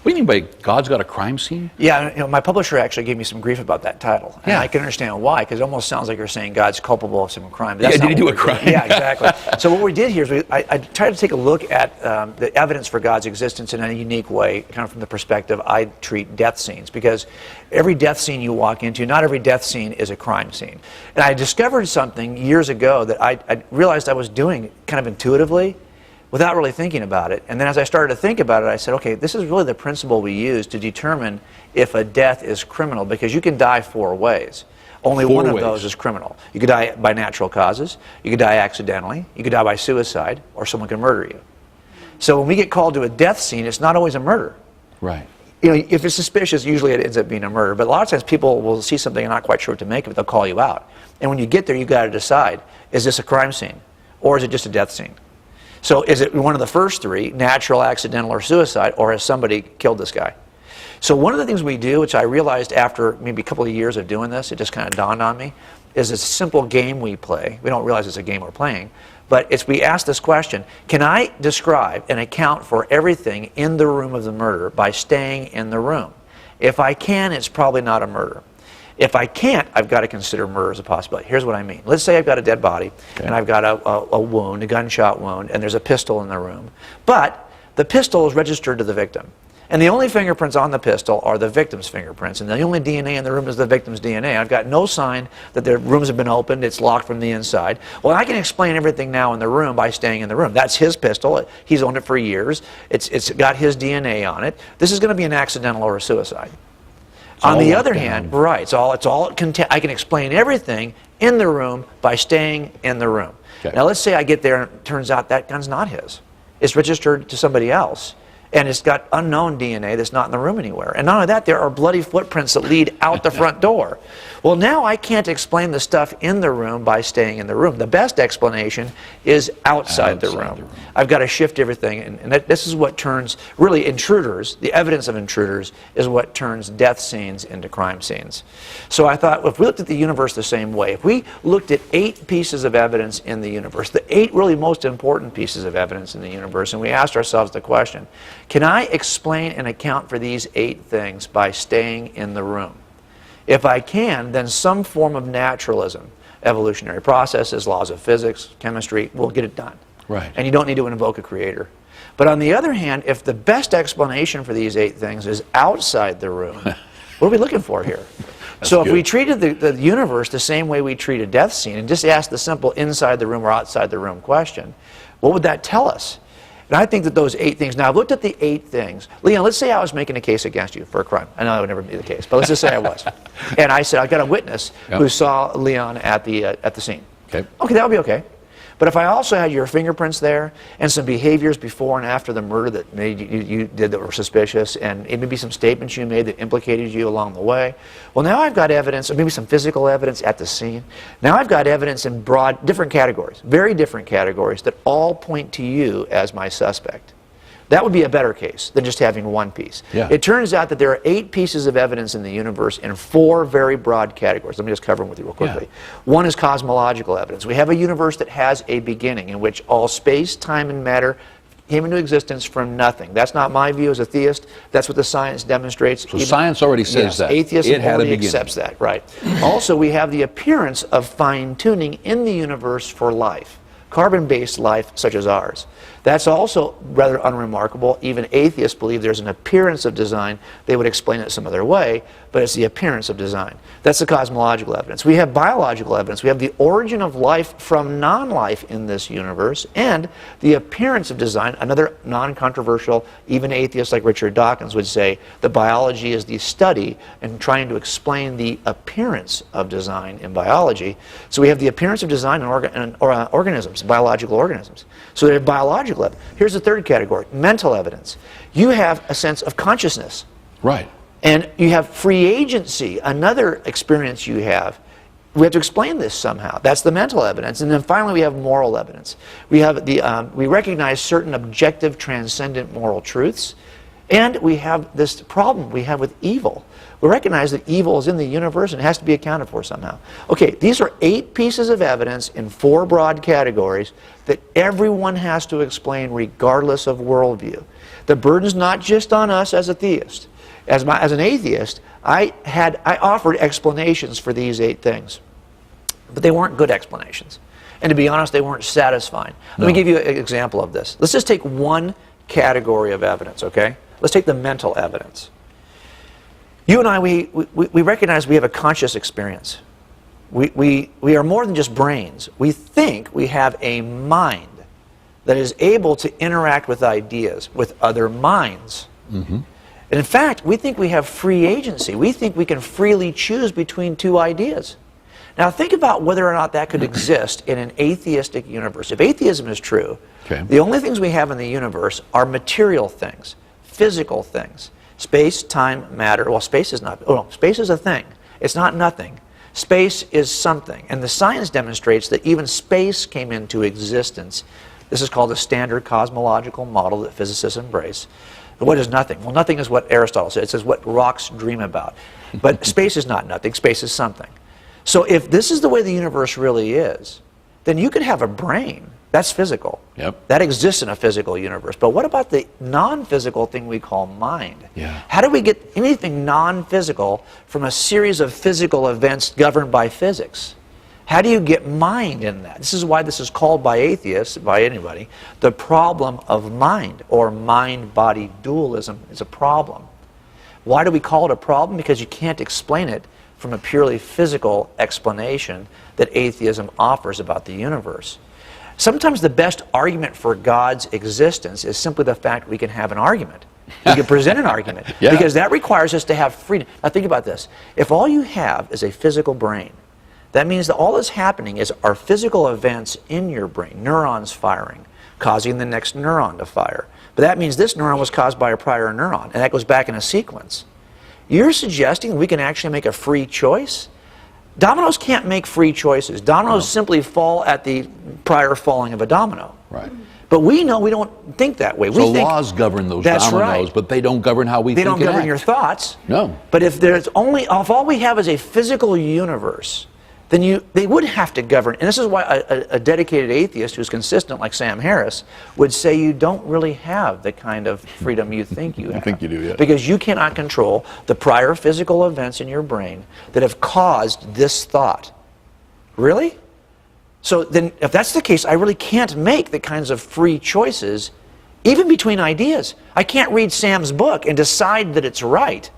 What do you mean by God's got a crime scene? Yeah, my publisher actually gave me some grief about that title. And Yeah. I can understand why, because it almost sounds like you're saying God's culpable of some crime. But Yeah, that's did he not do what a we're crime? doing. Yeah, exactly. So what we did here is I tried to take a look at the evidence for God's existence in a unique way, kind of from the perspective I treat death scenes, because every death scene you walk into, not every death scene is a crime scene. And I discovered something years ago that I realized I was doing kind of intuitively, without really thinking about it. And then as I started to think about it, I said, okay, this is really the principle we use to determine if a death is criminal, because you can die 4 ways. Only one of those is criminal. You could die by natural causes, you could die accidentally, you could die by suicide, or someone can murder you. So when we get called to a death scene, it's not always a murder. Right. You know, if it's suspicious, usually it ends up being a murder. But a lot of times people will see something and not quite sure what to make of it, they'll call you out. And when you get there, you've got to decide, is this a crime scene, or is it just a death scene? So is it one of the first 3, natural, accidental, or suicide, or has somebody killed this guy? So one of the things we do, which I realized after maybe a couple of years of doing this, it just kind of dawned on me, is a simple game we play. We don't realize it's a game we're playing, but we ask this question: can I describe and account for everything in the room of the murder by staying in the room? If I can, it's probably not a murder. If I can't, I've got to consider murder as a possibility. Here's what I mean. Let's say I've got a dead body, and I've got a wound, a gunshot wound, and there's a pistol in the room. But the pistol is registered to the victim. And the only fingerprints on the pistol are the victim's fingerprints. And the only DNA in the room is the victim's DNA. I've got no sign that the rooms have been opened. It's locked from the inside. Well, I can explain everything now in the room by staying in the room. That's his pistol. He's owned it for years. It's got his DNA on it. This is going to be an accidental or a suicide. On the other hand, right, it's all I can explain everything in the room by staying in the room. Okay. Now let's say I get there and it turns out that gun's not his. It's registered to somebody else. And it's got unknown DNA that's not in the room anywhere. And not only that, there are bloody footprints that lead out the front door. Well, now I can't explain the stuff in the room by staying in the room. The best explanation is outside the room. I've got to shift everything. And this is what turns, really, intruders, the evidence of intruders, is what turns death scenes into crime scenes. So I thought, if we looked at the universe the same way, if we looked at 8 pieces of evidence in the universe, the 8 really most important pieces of evidence in the universe, and we asked ourselves the question, can I explain and account for these 8 things by staying in the room? If I can, then some form of naturalism, evolutionary processes, laws of physics, chemistry, will get it done. Right. And you don't need to invoke a creator. But on the other hand, if the best explanation for these 8 things is outside the room, what are we looking for here? So if we treated the universe the same way we treat a death scene and just asked the simple inside the room or outside the room question, what would that tell us? And I think that those 8 things, now I've looked at the 8 things. Leon, let's say I was making a case against you for a crime. I know that would never be the case, but let's just say I was. And I said, I've got a witness who saw Leon at the scene. Okay, that would be okay. But if I also had your fingerprints there and some behaviors before and after the murder that made you did that were suspicious, and maybe some statements you made that implicated you along the way, well, now I've got evidence, or maybe some physical evidence at the scene. Now I've got evidence in different categories, very different categories, that all point to you as my suspect. That would be a better case than just having one piece. Yeah. It turns out that there are 8 pieces of evidence in the universe in 4 very broad categories. Let me just cover them with you real quickly. Yeah. One is cosmological evidence. We have a universe that has a beginning in which all space, time, and matter came into existence from nothing. That's not my view as a theist. That's what the science demonstrates. So science already says that. Atheism already accepts that, right. Also, we have the appearance of fine-tuning in the universe for life, carbon-based life such as ours. That's also rather unremarkable. Even atheists believe there's an appearance of design. They would explain it some other way, but it's the appearance of design. That's the cosmological evidence. We have biological evidence. We have the origin of life from non-life in this universe, and the appearance of design. Another non-controversial, even atheists like Richard Dawkins would say that biology is the study and trying to explain the appearance of design in biology. So we have the appearance of design in organisms, biological organisms. So they have biological evidence. Here's the third category, mental evidence. You have a sense of consciousness. Right. And you have free agency, another experience you have. We have to explain this somehow. That's the mental evidence. And then finally we have moral evidence. We have we recognize certain objective, transcendent moral truths. And we have this problem we have with evil. We recognize that evil is in the universe and has to be accounted for somehow. Okay, these are 8 pieces of evidence in 4 broad categories that everyone has to explain regardless of worldview. The burden's not just on us as a theist. As an atheist, I offered explanations for these 8 things. But they weren't good explanations. And to be honest, they weren't satisfying. Let me give you an example of this. Let's just take one category of evidence, okay? Let's take the mental evidence. You and I, we recognize we have a conscious experience. We are more than just brains. We think we have a mind that is able to interact with ideas, with other minds. Mm-hmm. And in fact, we think we have free agency. We think we can freely choose between 2 ideas. Now think about whether or not that could exist in an atheistic universe. If atheism is true, the only things we have in the universe are material things, physical things. Space, time, matter. Well, space is not. Oh, no, space is a thing. It's not nothing. Space is something. And the science demonstrates that even space came into existence. This is called the standard cosmological model that physicists embrace. What is nothing? Well, nothing is what Aristotle said. It says what rocks dream about. But space is not nothing. Space is something. So if this is the way the universe really is, then you could have a brain. That's physical. Yep. That exists in a physical universe. But what about the non-physical thing we call mind? Yeah. How do we get anything non-physical from a series of physical events governed by physics? How do you get mind in that? This is why this is called by atheists, by anybody, the problem of mind, or mind-body dualism is a problem. Why do we call it a problem? Because you can't explain it from a purely physical explanation that atheism offers about the universe. Sometimes the best argument for God's existence is simply the fact we can have an argument. We can present an argument. Yeah. Because that requires us to have freedom. Now think about this. If all you have is a physical brain, that means that all that's happening are physical events in your brain, neurons firing, causing the next neuron to fire. But that means this neuron was caused by a prior neuron, and that goes back in a sequence. You're suggesting we can actually make a free choice? Dominoes can't make free choices. Dominoes simply fall at the prior falling of a domino. Right. But we know we don't think that way. So we think laws govern those that's dominoes, right. but they don't govern how we They think don't and govern act. your thoughts. No. But if all we have is a physical universe, then they would have to govern. And this is why a dedicated atheist who's consistent, like Sam Harris, would say you don't really have the kind of freedom you think you have. I think you do, yeah. Because you cannot control the prior physical events in your brain that have caused this thought. Really? So then, if that's the case, I really can't make the kinds of free choices, even between ideas. I can't read Sam's book and decide that it's right,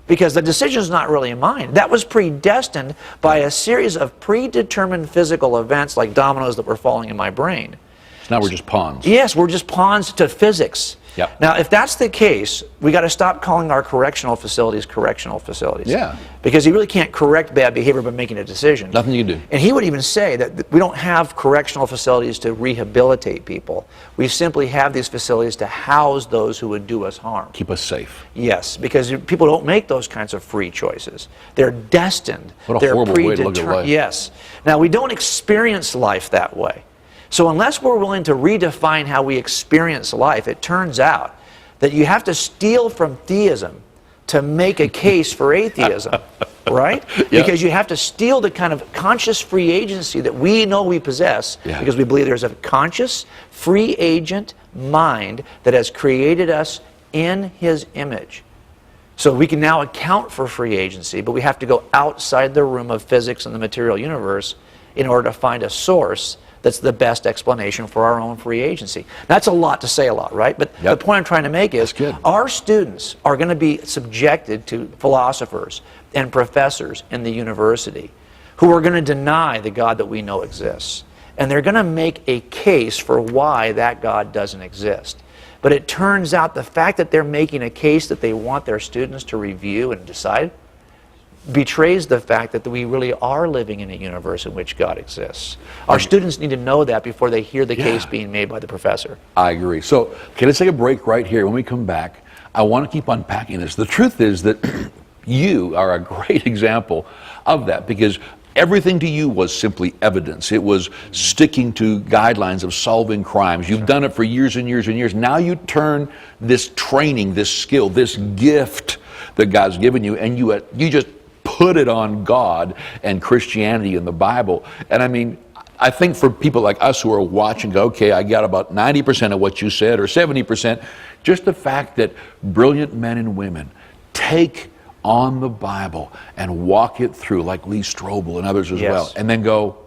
because the decision is not really mine. That was predestined by a series of predetermined physical events like dominoes that were falling in my brain. So now we're just pawns. Yes, we're just pawns to physics. Yep. Now, if that's the case, we got to stop calling our correctional facilities correctional facilities. Yeah. Because you really can't correct bad behavior by making a decision. Nothing you can do. And he would even say that we don't have correctional facilities to rehabilitate people. We simply have these facilities to house those who would do us harm. Keep us safe. Yes, because people don't make those kinds of free choices. They're destined. What a They're horrible way to look at life. Yes. Now, we don't experience life that way. So unless we're willing to redefine how we experience life, it turns out that you have to steal from theism to make a case for atheism, right? Yeah. Because you have to steal the kind of conscious free agency that we know we possess, because we believe there's a conscious free agent mind that has created us in his image. So we can now account for free agency, but we have to go outside the room of physics and the material universe in order to find a source that's the best explanation for our own free agency. That's a lot to say a lot, right? But the point I'm trying to make is our students are going to be subjected to philosophers and professors in the university who are going to deny the God that we know exists. And they're going to make a case for why that God doesn't exist. But it turns out the fact that they're making a case that they want their students to review and decide betrays the fact that we really are living in a universe in which God exists. Our students need to know that before they hear the case being made by the professor. I agree. So, okay, let's take a break right here. When we come back, I want to keep unpacking this. The truth is that you are a great example of that, because everything to you was simply evidence. It was sticking to guidelines of solving crimes. You've done it for years and years and years. Now you turn this training, this skill, this gift that God's given you, and you just put it on God and Christianity and the Bible. And I mean, I think for people like us who are watching, go, okay, I got about 90% of what you said, or 70%, just the fact that brilliant men and women take on the Bible and walk it through, like Lee Strobel and others as Yes. well, and then go,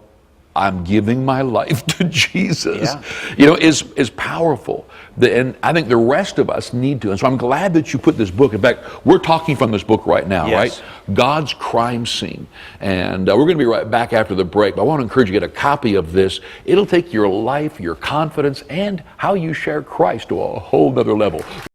I'm giving my life to Jesus, Yeah. you know, is powerful. And I think the rest of us need to. And so I'm glad that you put this book. In fact, we're talking from this book right now, Yes. right? God's Crime Scene. And we're going to be right back after the break. But I want to encourage you to get a copy of this. It'll take your life, your confidence, and how you share Christ to a whole nother level.